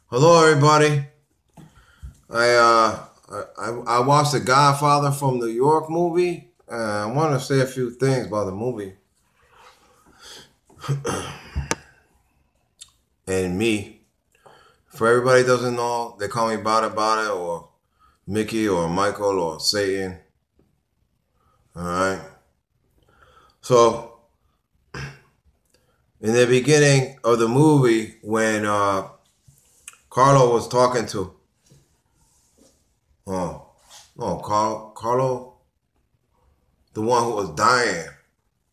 Hello, everybody. I I watched The Godfather from New York movie. I want to say a few things about the movie and me. For everybody who doesn't know, they call me Bada or Mickey or Michael or Satan. All right. So in the beginning of the movie, when Carlo was talking to oh no Carlo, the one who was dying,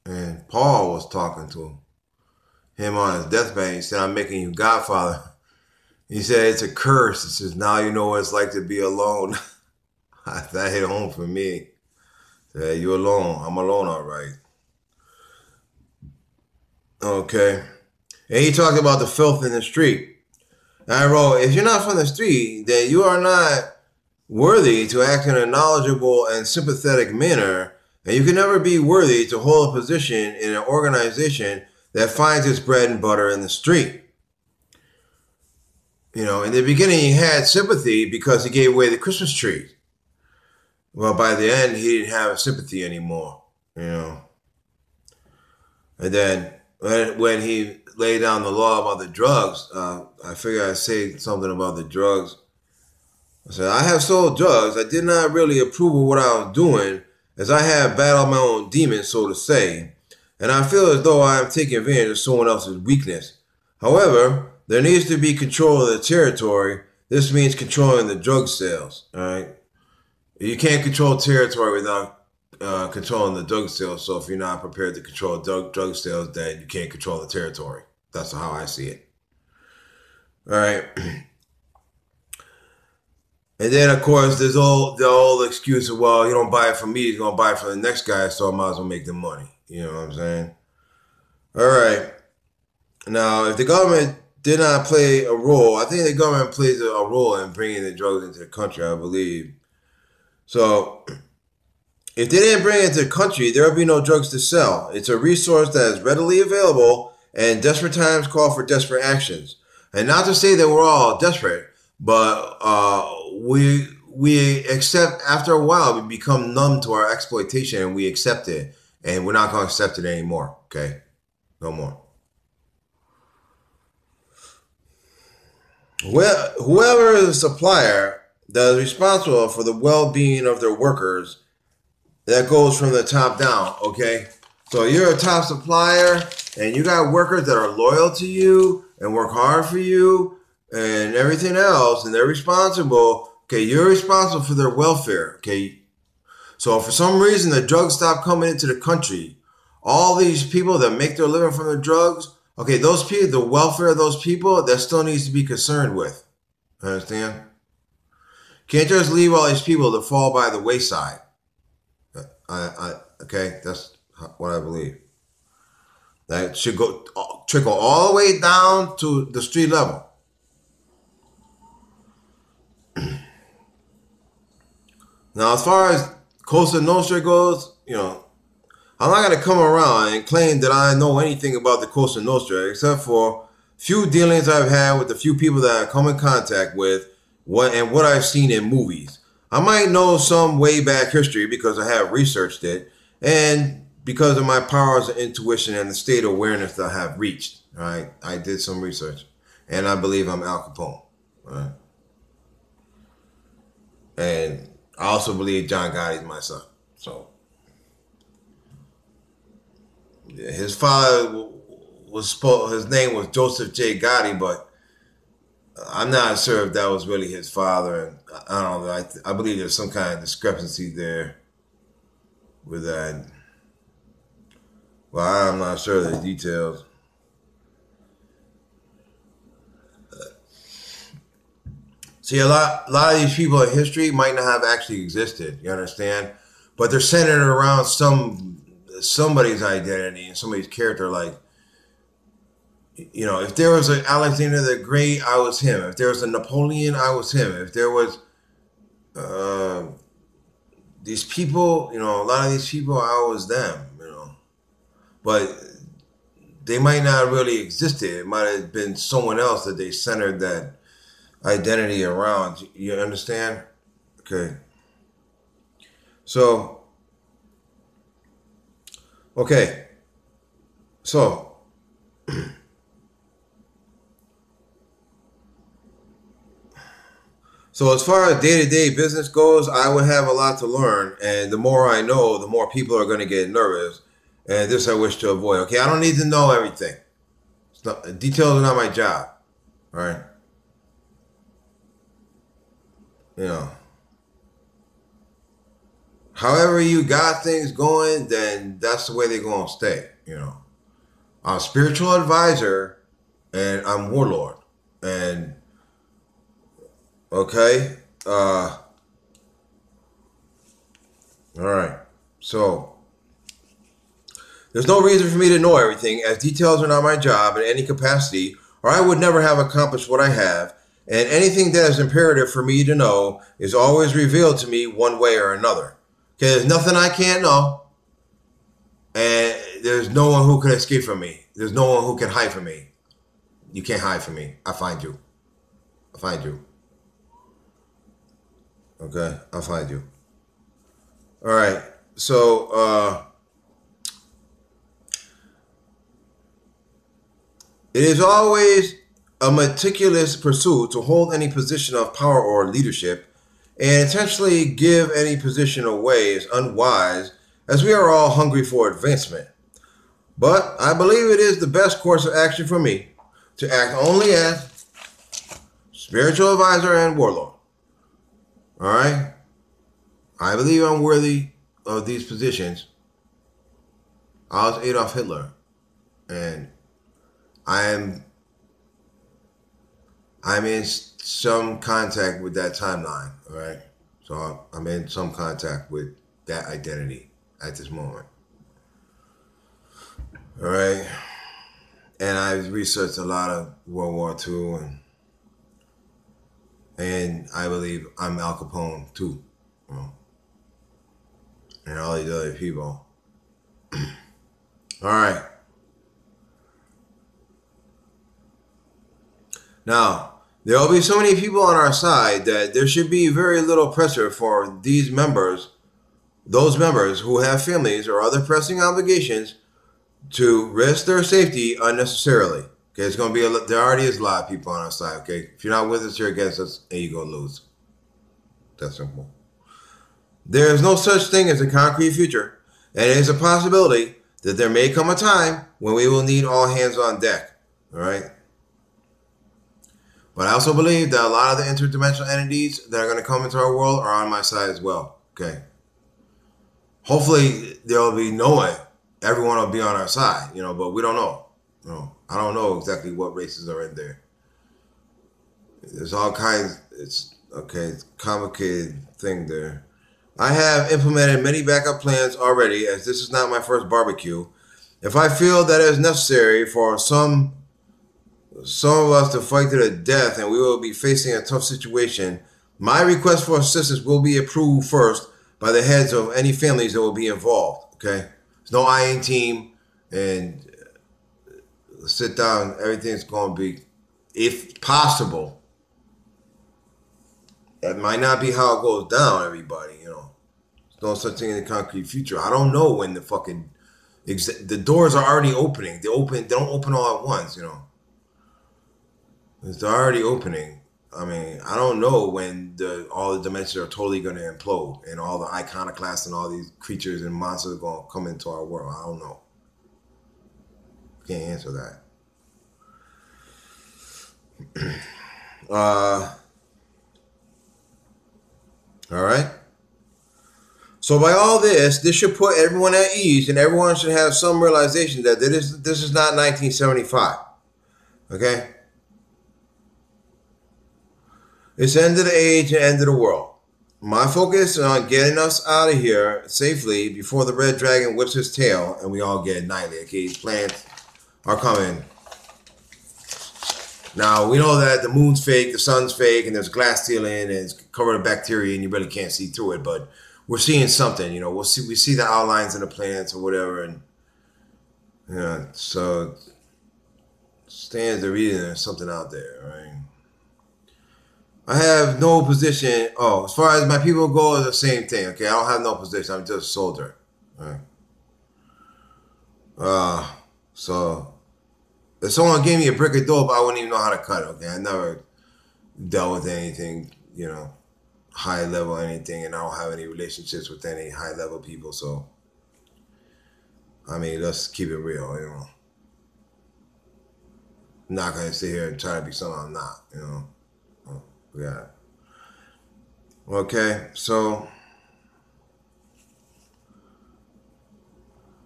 and Paul was talking to him on his deathbed. He said, "I'm making you Godfather." He said, "It's a curse." He says, "Now you know what it's like to be alone." That hit home for me. Said, "You alone? I'm alone, all right." Okay. And he talked about the filth in the street. And I wrote, if you're not from the street, then you are not worthy to act in a knowledgeable and sympathetic manner, and you can never be worthy to hold a position in an organization that finds its bread and butter in the street. You know, in the beginning, he had sympathy because he gave away the Christmas tree. Well, by the end, he didn't have sympathy anymore, you know. And then when he laid down the law about the drugs, I figured I'd say something about the drugs. I said, I have sold drugs. I did not really approve of what I was doing, as I have battled my own demons, so to say, and I feel as though I am taking advantage of someone else's weakness. However, there needs to be control of the territory. This means controlling the drug sales, all right? You can't control territory without controlling the drug sales. So if you're not prepared to control drug sales, then you can't control the territory. That's how I see it. All right. And then, of course, there's the old excuse of, well, you don't buy it from me, you're going to buy it from the next guy, so I might as well make the money. You know what I'm saying? All right. Now, if the government did not play a role, I think the government plays a role in bringing the drugs into the country, I believe. So, if they didn't bring it into the country, there would be no drugs to sell. It's a resource that is readily available, and desperate times call for desperate actions. And not to say that we're all desperate, but we accept, after a while, we become numb to our exploitation and we accept it. And we're not going to accept it anymore. Okay? No more. Well, whoever is a supplier that is responsible for the well-being of their workers, that goes from the top down, okay? So you're a top supplier and you got workers that are loyal to you and work hard for you and everything else, and they're responsible. Okay, you're responsible for their welfare, okay? So if for some reason the drugs stop coming into the country, all these people that make their living from the drugs, okay, those people, the welfare of those people, that still needs to be concerned with. Understand? Can't just leave all these people to fall by the wayside. Okay, that's what I believe. That should go trickle all the way down to the street level. Now, as far as Cosa Nostra goes, you know, I'm not going to come around and claim that I know anything about the Cosa Nostra, except for few dealings I've had with the few people that I come in contact with, what I've seen in movies. I might know some way back history because I have researched it, and because of my powers of intuition and the state of awareness that I have reached. All right, I did some research, and I believe I'm Al Capone. All right, and I also believe John Gotti is my son. So yeah, his father his name was Joseph J. Gotti, but I'm not sure if that was really his father. And I don't know. I believe there's some kind of discrepancy there with that. Well, I'm not sure of the details. See, a lot of these people in history might not have actually existed. You understand? But they're centered around somebody's identity and somebody's character. Like, you know, if there was an Alexander the Great, I was him. If there was a Napoleon, I was him. If there was uh, these people, you know, a lot of these people, I was them. You know, but they might not really existed. It might have been someone else that they centered that identity around. You understand? Okay. So, okay. So, so as far as day-to-day business goes, I would have a lot to learn, and the more I know, the more people are going to get nervous, and this I wish to avoid. Okay, I don't need to know everything. Details are not my job, right? You know, however you got things going, then that's the way they're going to stay. You know, I'm a spiritual advisor, and I'm warlord, and okay, all right, so. There's no reason for me to know everything, as details are not my job in any capacity, or I would never have accomplished what I have, and anything that is imperative for me to know is always revealed to me one way or another. Okay, there's nothing I can't know, and there's no one who can escape from me. There's no one who can hide from me. You can't hide from me. I find you. I find you. Okay, I'll find you. All right, so, it is always a meticulous pursuit to hold any position of power or leadership, and intentionally give any position away is unwise, as we are all hungry for advancement. But I believe it is the best course of action for me to act only as spiritual advisor and warlord. All right? I believe I'm worthy of these positions. I was Adolf Hitler, and I'm in some contact with that timeline, all right? So I'm in some contact with that identity at this moment, all right? And I've researched a lot of World War II, and I believe I'm Al Capone too, you know, and all these other people. All right. Now, there will be so many people on our side that there should be very little pressure for those members who have families or other pressing obligations to risk their safety unnecessarily. Okay, it's going to be there already is a lot of people on our side. Okay, if you're not with us, you're against us, and you're going to lose. That's simple. There is no such thing as a concrete future, and it is a possibility that there may come a time when we will need all hands on deck. All right. But I also believe that a lot of the interdimensional entities that are going to come into our world are on my side as well. Okay. Hopefully there will be knowing everyone will be on our side, you know, but we don't know. You know, I don't know exactly what races are in there. There's all kinds. It's okay. It's a complicated thing there. I have implemented many backup plans already, as this is not my first barbecue. If I feel that it is necessary for some of us to fight to the death and we will be facing a tough situation, my request for assistance will be approved first by the heads of any families that will be involved. Okay, there's no IN team, and sit down. Everything's going to be, if possible. That might not be how it goes down, everybody. You know, there's no such thing in the concrete future. I don't know when the doors are already opening. They don't open all at once. You know. It's already opening. I mean, I don't know when all the dimensions are totally going to implode and all the iconoclasts and all these creatures and monsters are going to come into our world. I don't know. Can't answer that. All right. So by all this should put everyone at ease, and everyone should have some realization that this is not 1975. Okay. It's the end of the age and end of the world. My focus is on getting us out of here safely before the red dragon whips his tail and we all get annihilated. Okay, these plants are coming. Now, we know that the moon's fake, the sun's fake, and there's glass ceiling, and it's covered in bacteria, and you really can't see through it, but we're seeing something, you know. We see the outlines in the plants or whatever, and yeah, so stands to reason there's something out there, right? I have no position. Oh, as far as my people go, it's the same thing. Okay, I don't have no position. I'm just a soldier. All right. So if someone gave me a brick of dope, I wouldn't even know how to cut it. Okay, I never dealt with anything, high level anything, and I don't have any relationships with any high level people. So I mean, let's keep it real. I'm not gonna sit here and try to be something I'm not. Yeah. Okay, so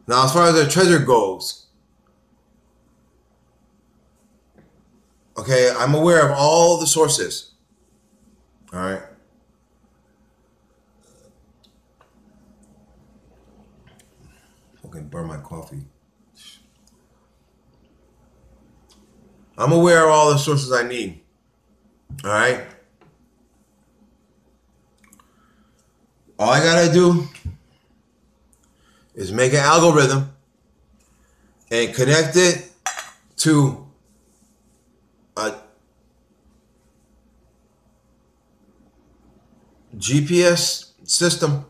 now as far as the treasure goes, okay, I'm aware of all the sources. All right. Fucking burn my coffee. I'm aware of all the sources I need. All right. All I gotta do is make an algorithm and connect it to a GPS system,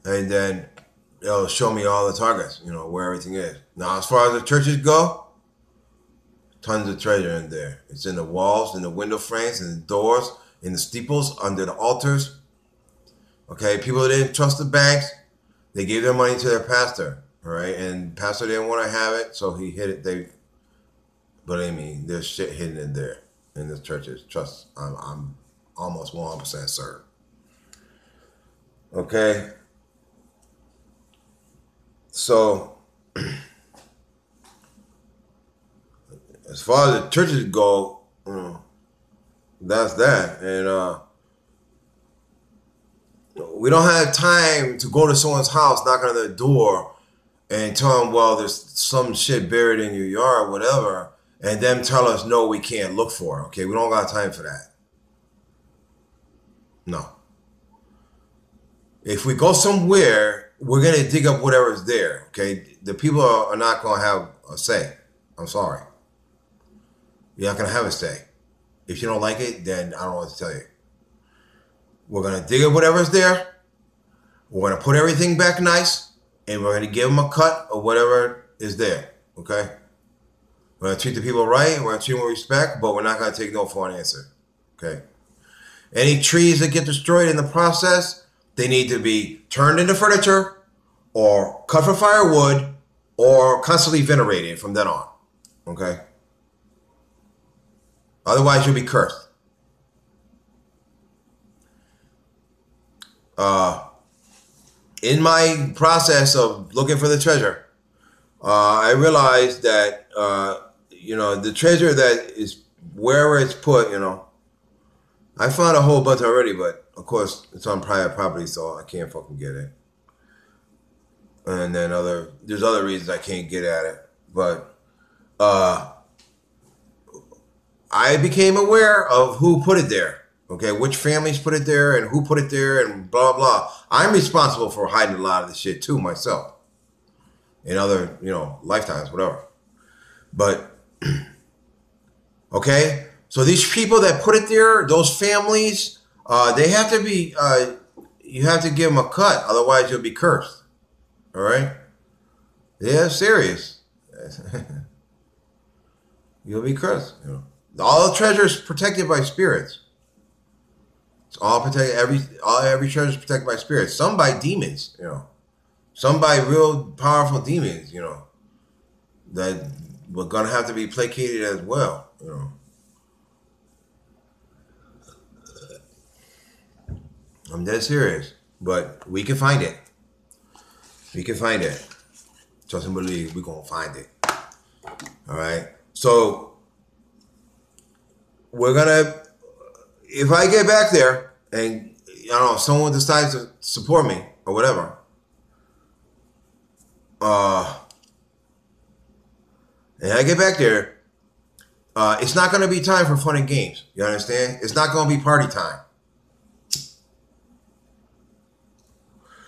and then it'll show me all the targets, where everything is. Now, as far as the churches go, tons of treasure in there. It's in the walls, in the window frames, in the doors, in the steeples, under the altars. Okay, people didn't trust the banks. They gave their money to their pastor, all right? And pastor didn't want to have it, so he hid it. Believe me, there's shit hidden in there in the churches. Trust, I'm almost 100% certain. Okay, so as far as the churches go, that's that. And we don't have time to go to someone's house, knock on their door, and tell them, well, there's some shit buried in your yard, whatever, and them tell us, no, we can't look for it. Okay, we don't got time for that. No. If we go somewhere, we're going to dig up whatever's there. Okay, the people are not going to have a say. I'm sorry. You're not going to have a say. If you don't like it, then I don't know what to tell you. We're going to dig up whatever's there. We're going to put everything back nice. And we're going to give them a cut of whatever is there. Okay? We're going to treat the people right. We're going to treat them with respect. But we're not going to take no for an answer. Okay? Any trees that get destroyed in the process, they need to be turned into furniture or cut for firewood or constantly venerated from then on. Okay? Otherwise, you'll be cursed. In my process of looking for the treasure, I realized that, the treasure that is wherever it's put, I found a whole bunch already, but of course it's on private property, so I can't fucking get it. And then there's other reasons I can't get at it. But I became aware of who put it there. Okay, which families put it there and who put it there and blah, blah. I'm responsible for hiding a lot of the shit too myself. In other, lifetimes, whatever. But, okay, so these people that put it there, those families, they have to be, you have to give them a cut. Otherwise, you'll be cursed. All right? Yeah, serious. You'll be cursed. All the treasure is protected by spirits. It's all protected. Every treasure is protected by spirits. Some by demons. Some by real powerful demons. That we're gonna have to be placated as well. I'm dead serious. But we can find it. We can find it. Trust and believe, we're gonna find it. All right. So we're gonna. If I get back there and someone decides to support me or whatever, and I get back there, it's not going to be time for fun and games. You understand? It's not going to be party time.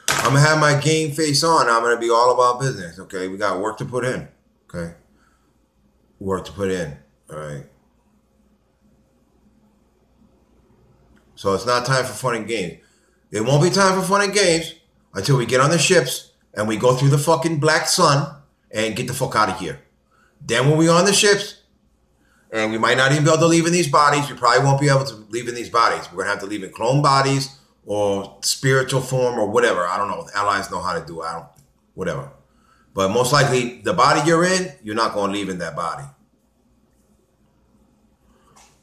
I'm going to have my game face on. I'm going to be all about business. Okay, we got work to put in. Okay, work to put in. All right. So it's not time for fun and games. It won't be time for fun and games until we get on the ships and we go through the fucking black sun and get the fuck out of here. Then when we're on the ships, and we might not even be able to leave in these bodies. We probably won't be able to leave in these bodies. We're going to have to leave in clone bodies or spiritual form or whatever. I don't know. The allies know how to do it. Whatever. But most likely, the body you're in, you're not going to leave in that body.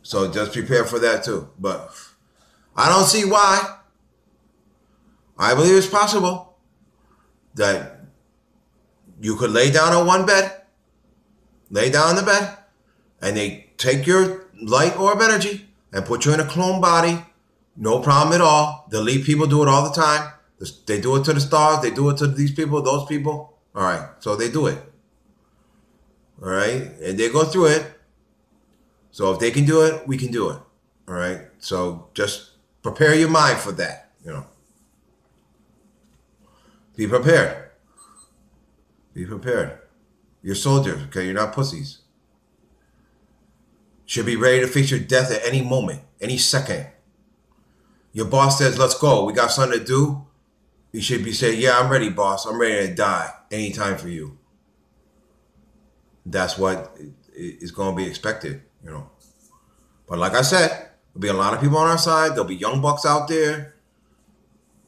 So just prepare for that too. But I don't see why. I believe it's possible that you could lay down on one bed, lay down on the bed, and they take your light orb energy and put you in a clone body. No problem at all. The elite people do it all the time. They do it to the stars. They do it to these people, those people. All right. So they do it. All right. And they go through it. So if they can do it, we can do it. All right. So just prepare your mind for that. You know. Be prepared. Be prepared. You're soldiers. Okay. You're not pussies. Should be ready to face your death at any moment, any second. Your boss says, let's go. We got something to do. You should be saying, yeah, I'm ready, boss. I'm ready to die anytime for you. That's what is going to be expected, you know. But like I said, there'll be a lot of people on our side. There'll be young bucks out there.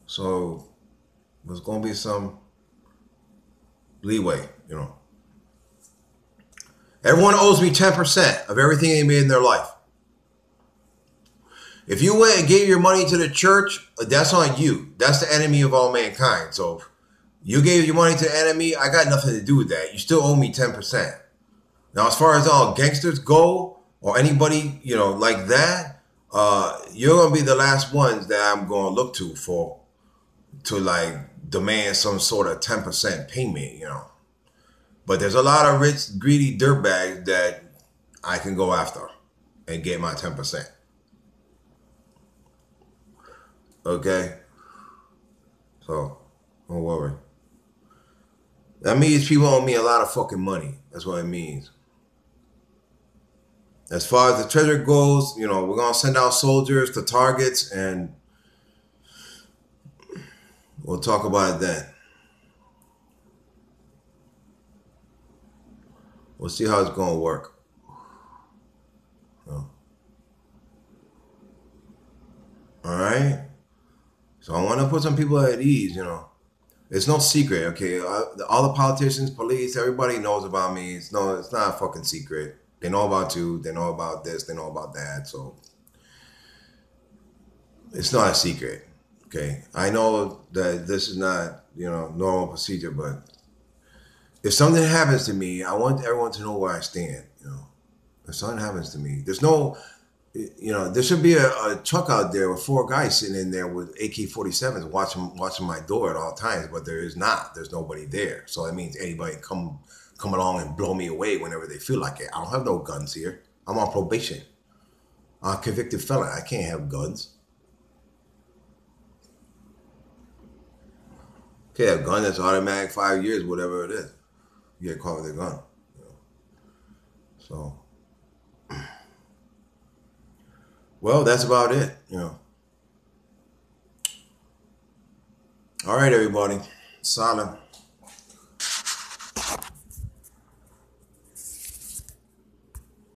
So there's going to be some leeway, you know. Everyone owes me 10% of everything they made in their life. If you went and gave your money to the church, that's on you. That's the enemy of all mankind. So if you gave your money to the enemy, I got nothing to do with that. You still owe me 10%. Now, as far as all gangsters go, or anybody, you know, like that, you're going to be the last ones that I'm going to look to like demand some sort of 10% payment, you know. But there's a lot of rich, greedy dirtbags that I can go after and get my 10%. Okay? So, don't worry. That means people owe me a lot of fucking money. That's what it means. As far as the treasure goes, you know, we're going to send out soldiers to targets and we'll talk about it then. We'll see how it's going to work. So. All right? So I want to put some people at ease, you know. It's no secret, okay? All the politicians, police, everybody knows about me. It's not a fucking secret. They know about you. They know about this. They know about that. So it's not a secret, okay? I know that this is not, you know, normal procedure, but if something happens to me, I want everyone to know where I stand, you know. If something happens to me, there's no, you know, there should be a truck out there with 4 guys sitting in there with AK-47s watching my door at all times, but there is not. There's nobody there. So that means anybody come along and blow me away whenever they feel like it. I don't have no guns here. I'm on probation. I'm a convicted felon. I can't have guns. Okay, a gun that's automatic 5 years, whatever it is. You get caught with a gun. You know. So, well, that's about it, you know. All right, everybody. Silent.